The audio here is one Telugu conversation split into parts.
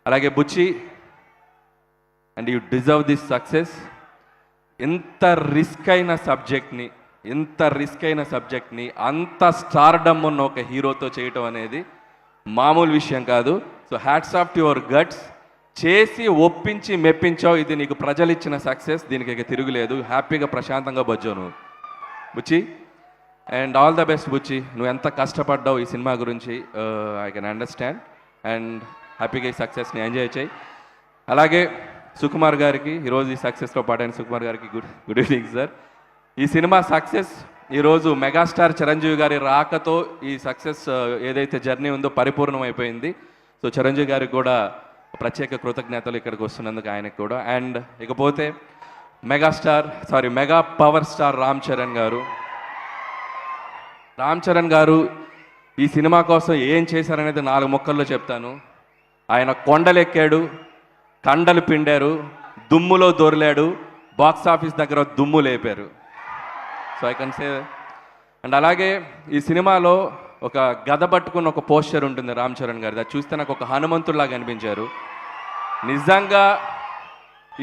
అలాగే Buchchi, and you deserve this success. ఇంత రిస్క్ అయిన సబ్జెక్ట్ని అంత స్టార్డమ్ ఉన్న ఒక హీరోతో చేయటం అనేది మామూలు విషయం కాదు. So hats off to your guts. చేసి ఒప్పించి మెప్పించావు. ఇది నీకు ప్రజలు ఇచ్చిన సక్సెస్, దీనికి ఇక తిరుగులేదు. హ్యాపీగా ప్రశాంతంగా బజ్జావు నువ్వు బుచ్చి. అండ్ ఆల్ ద బెస్ట్ బుచ్చి. నువ్వు ఎంత కష్టపడ్డావు ఈ సినిమా గురించి ఐ కెన్ అండర్స్టాండ్. అండ్ హ్యాపీగా ఈ సక్సెస్ని ఎంజాయ్ చేయి. అలాగే సుకుమార్ గారికి, ఈరోజు ఈ సక్సెస్లో పాటైన సుకుమార్ గారికి గుడ్ ఈవినింగ్ సార్. ఈ సినిమా సక్సెస్ ఈరోజు మెగాస్టార్ చిరంజీవి గారి రాకతో ఈ సక్సెస్ ఏదైతే జర్నీ ఉందో పరిపూర్ణమైపోయింది. సో చిరంజీవి గారికి కూడా ప్రత్యేక కృతజ్ఞతలు ఇక్కడికి వస్తున్నందుకు ఆయనకు కూడా. అండ్ ఇకపోతే mega power star Ram Charan గారు ఈ సినిమా కోసం ఏం చేశారనేది 4 ముక్కల్లో చెప్తాను. ఆయన కొండలెక్కాడు, కండలు పిండారు, దుమ్ములో దొర్లాడు, బాక్స్ ఆఫీస్ దగ్గర దుమ్ము లేపారు. So I can say. And అలాగే ఈ సినిమాలో ఒక గద పట్టుకున్న ఒక పోస్టర్ ఉంటుంది రామ్ చరణ్ గారిది. అది చూస్తే నాకు ఒక హనుమంతుడిలాగా అనిపించారు. నిజంగా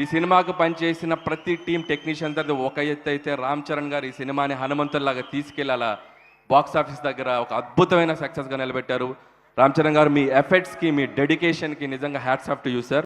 ఈ సినిమాకు పనిచేసిన ప్రతి టీం టెక్నీషియన్ తర్వాత ఒక ఎత్తు అయితే, రామ్ చరణ్ గారు ఈ సినిమాని హనుమంతుడిలాగా తీసుకెళ్ళి అలా బాక్స్ ఆఫీస్ దగ్గర ఒక అద్భుతమైన సక్సెస్గా నిలబెట్టారు. రామ్ చరణ్ గారు, మీ ఎఫర్ట్స్కి, మీ డెడికేషన్కి నిజంగా hats off to you sir.